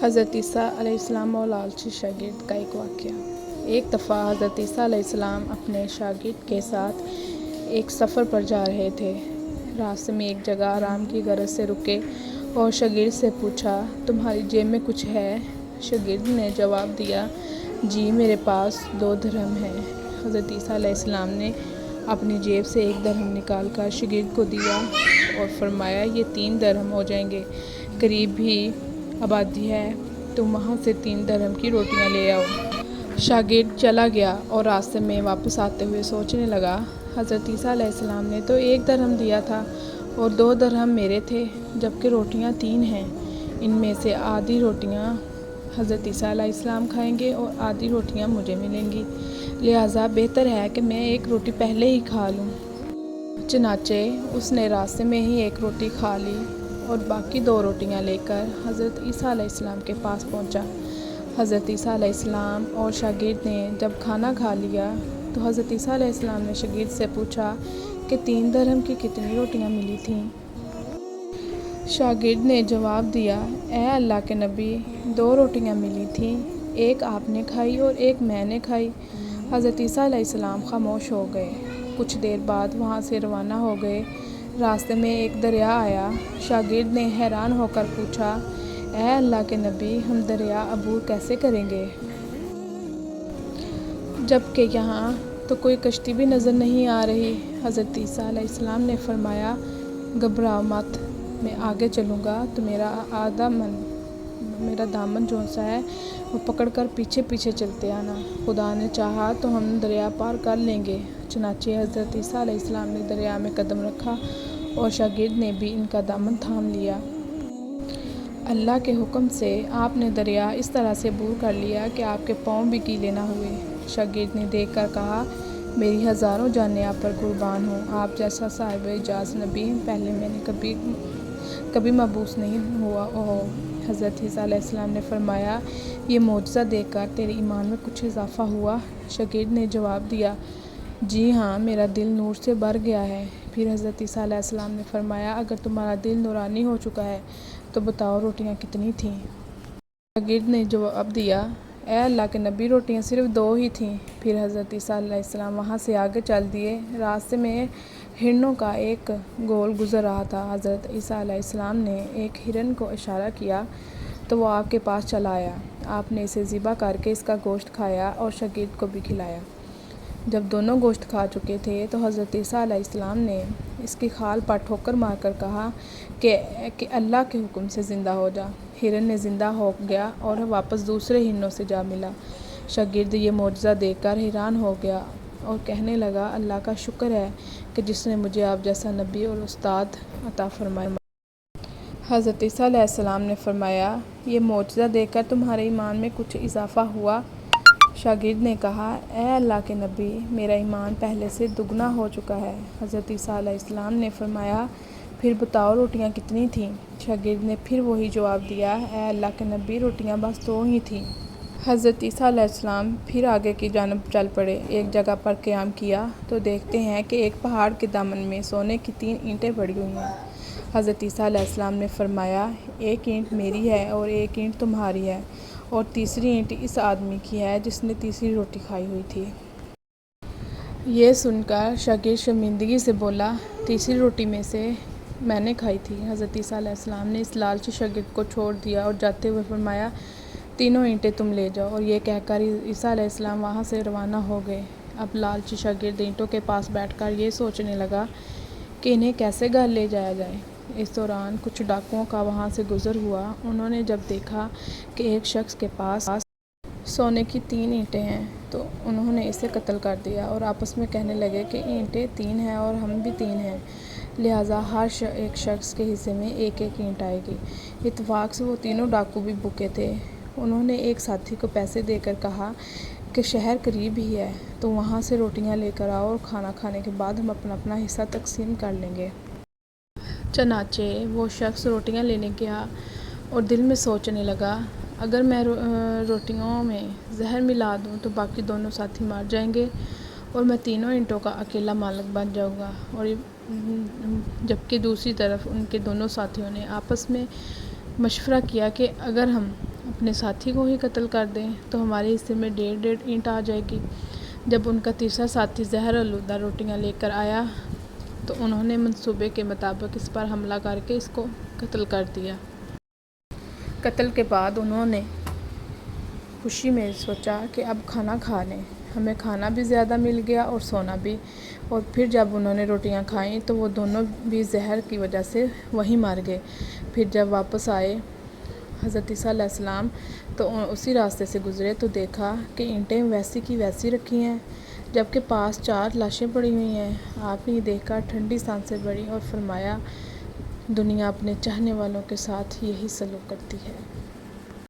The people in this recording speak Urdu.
حضرت عیسیٰ علیہ السلام اور لالچی شاگرد کا ایک واقعہ۔ ایک دفعہ حضرت عیسیٰ علیہ السلام اپنے شاگرد کے ساتھ ایک سفر پر جا رہے تھے۔ راستے میں ایک جگہ آرام کی غرض سے رکے اور شاگرد سے پوچھا، تمہاری جیب میں کچھ ہے؟ شاگرد نے جواب دیا، جی میرے پاس 2 درہم ہیں۔ حضرت عیسیٰ علیہ السلام نے اپنی جیب سے 1 درہم نکال کر شاگرد کو دیا اور فرمایا، یہ 3 درہم ہو جائیں گے، قریب ہی آبادی ہے، تم وہاں سے 3 درہم کی روٹیاں لے آؤ۔ شاگرد چلا گیا اور راستے میں واپس آتے ہوئے سوچنے لگا، حضرت عیسیٰ علیہ السلام نے تو 1 درہم دیا تھا اور 2 درہم میرے تھے، جبکہ روٹیاں 3 ہیں۔ ان میں سے آدھی روٹیاں حضرت عیسیٰ علیہ السلام کھائیں گے اور آدھی روٹیاں مجھے ملیں گی، لہٰذا بہتر ہے کہ میں 1 روٹی پہلے ہی کھا لوں۔ چنانچہ اس نے راستے میں ہی 1 روٹی کھا لی اور باقی 2 روٹیاں لے کر حضرت عیسیٰ علیہ السلام کے پاس پہنچا۔ حضرت عیسیٰ علیہ السلام اور شاگرد نے جب کھانا کھا لیا تو حضرت عیسیٰ علیہ السلام نے شاگرد سے پوچھا کہ 3 درہم کی کتنی روٹیاں ملی تھیں؟ شاگرد نے جواب دیا، اے اللہ کے نبی، 2 روٹیاں ملی تھیں، 1 آپ نے کھائی اور 1 میں نے کھائی۔ حضرت عیسیٰ علیہ السلام خاموش ہو گئے۔ کچھ دیر بعد وہاں سے روانہ ہو گئے۔ راستے میں ایک دریا آیا۔ شاگرد نے حیران ہو کر پوچھا، اے اللہ کے نبی، ہم دریا عبور کیسے کریں گے؟ جبکہ یہاں تو کوئی کشتی بھی نظر نہیں آ رہی۔ حضرت عیسیٰ علیہ السلام نے فرمایا، گھبراؤ مت، میں آگے چلوں گا تو میرا دامن جو سا ہے وہ پکڑ کر پیچھے پیچھے چلتے آنا، خدا نے چاہا تو ہم دریا پار کر لیں گے۔ چنانچہ حضرت عیسیٰ علیہ السلام نے دریا میں قدم رکھا اور شاگرد نے بھی ان کا دامن تھام لیا۔ اللہ کے حکم سے آپ نے دریا اس طرح سے عبور کر لیا کہ آپ کے پاؤں بھی گیلے نہ ہوئے۔ شاگرد نے دیکھ کر کہا، میری ہزاروں جانیں آپ پر قربان ہوں، آپ جیسا صاحب اعجاز نبی پہلے میں نے کبھی مبعوث نہیں ہوا ہو۔ حضرت عیسیٰ علیہ السلام نے فرمایا، یہ معجزہ دیکھ کر تیرے ایمان میں کچھ اضافہ ہوا؟ شاگرد نے جواب دیا، جی ہاں، میرا دل نور سے بھر گیا ہے۔ پھر حضرت عیسیٰ علیہ السلام نے فرمایا، اگر تمہارا دل نورانی ہو چکا ہے تو بتاؤ روٹیاں کتنی تھیں؟ شاگرد نے جواب دیا، اے اللہ کے نبی، روٹیاں صرف 2 ہی تھیں۔ پھر حضرت عیسیٰ علیہ السلام وہاں سے آگے چل دیے۔ راستے میں ہرنوں کا ایک گول گزر رہا تھا۔ حضرت عیسیٰ علیہ السلام نے ایک ہرن کو اشارہ کیا تو وہ آپ کے پاس چلا آیا۔ آپ نے اسے ذبح کر کے اس کا گوشت کھایا اور شاگرد کو بھی کھلایا۔ جب دونوں گوشت کھا چکے تھے تو حضرت عیسیٰ علیہ السلام نے اس کی کھال پر ٹھوکر مار کر کہا کہ اللہ کے حکم سے زندہ ہو جا۔ ہرن نے زندہ ہو گیا اور واپس دوسرے ہرنوں سے جا ملا۔ شاگرد یہ معجزہ دیکھ کر حیران ہو گیا اور کہنے لگا، اللہ کا شکر ہے کہ جس نے مجھے آپ جیسا نبی اور استاد عطا فرمایا۔ حضرت عیسیٰ علیہ السلام نے فرمایا، یہ معجزہ دیکھ کر تمہارے ایمان میں کچھ اضافہ ہوا؟ شاگرد نے کہا، اے اللہ کے نبی، میرا ایمان پہلے سے دگنا ہو چکا ہے۔ حضرت عیسیٰ علیہ السلام نے فرمایا، پھر بتاؤ روٹیاں کتنی تھیں؟ شاگرد نے پھر وہی جواب دیا، اے اللہ کے نبی، روٹیاں بس 2 ہی تھیں۔ حضرت عیسیٰ علیہ السلام پھر آگے کی جانب چل پڑے۔ ایک جگہ پر قیام کیا تو دیکھتے ہیں کہ ایک پہاڑ کے دامن میں سونے کی 3 اینٹیں پڑی ہوئی ہیں۔ حضرت عیسیٰ علیہ السلام نے فرمایا، 1 اینٹ میری ہے اور 1 اینٹ تمہاری ہے اور تیسری اینٹ اس آدمی کی ہے جس نے تیسری روٹی کھائی ہوئی تھی۔ یہ سن کر شاگرد شرمندگی سے بولا، تیسری روٹی میں سے میں نے کھائی تھی۔ حضرت عیسیٰ علیہ السلام نے اس لالچی شاگرد کو چھوڑ دیا اور جاتے ہوئے فرمایا، 3 اینٹیں تم لے جاؤ، اور یہ کہہ کر عیسیٰ علیہ السلام وہاں سے روانہ ہو گئے۔ اب لالچی شاگرد اینٹوں کے پاس بیٹھ کر یہ سوچنے لگا کہ انہیں کیسے گھر لے جایا جائے۔ اس دوران کچھ ڈاکوؤں کا وہاں سے گزر ہوا۔ انہوں نے جب دیکھا کہ ایک شخص کے پاس سونے کی 3 اینٹیں ہیں تو انہوں نے اسے قتل کر دیا اور آپس میں کہنے لگے کہ اینٹیں 3 ہیں اور ہم بھی 3 ہیں، لہٰذا ہر ایک شخص کے حصے میں 1 اینٹ آئے گی۔ اتفاق سے وہ تینوں ڈاکو بھی بھوکے تھے۔ انہوں نے ایک ساتھی کو پیسے دے کر کہا کہ شہر قریب ہی ہے تو وہاں سے روٹیاں لے کر آؤ اور کھانا کھانے کے بعد ہم اپنا اپنا حصہ تقسیم کر لیں گے۔ چنانچہ وہ شخص روٹیاں لینے گیا اور دل میں سوچنے لگا، اگر میں روٹیوں میں زہر ملا دوں تو باقی دونوں ساتھی مر جائیں گے اور میں 3 اینٹوں کا اکیلا مالک بن جاؤں گا، اور جبکہ دوسری طرف ان کے دونوں ساتھیوں نے آپس میں مشورہ کیا کہ اگر ہم اپنے ساتھی کو ہی قتل کر دیں تو ہمارے حصے میں 1.5 اینٹ آ جائے گی۔ جب ان کا تیسرا ساتھی زہر آلودہ روٹیاں لے کر آیا تو انہوں نے منصوبے کے مطابق اس پر حملہ کر کے اس کو قتل کر دیا۔ قتل کے بعد انہوں نے خوشی میں سوچا کہ اب کھانا کھا لیں، ہمیں کھانا بھی زیادہ مل گیا اور سونا بھی۔ اور پھر جب انہوں نے روٹیاں کھائیں تو وہ دونوں بھی زہر کی وجہ سے وہیں مر گئے۔ پھر جب واپس آئے حضرت عیسیٰ علیہ السلام تو اسی راستے سے گزرے تو دیکھا کہ اینٹیں ویسی کی ویسی رکھی ہیں، جبکہ پاس 4 لاشیں پڑی ہوئی ہیں۔ آپ نے یہ دیکھ کر ٹھنڈی سانسیں بھریں اور فرمایا، دنیا اپنے چاہنے والوں کے ساتھ یہی سلوک کرتی ہے۔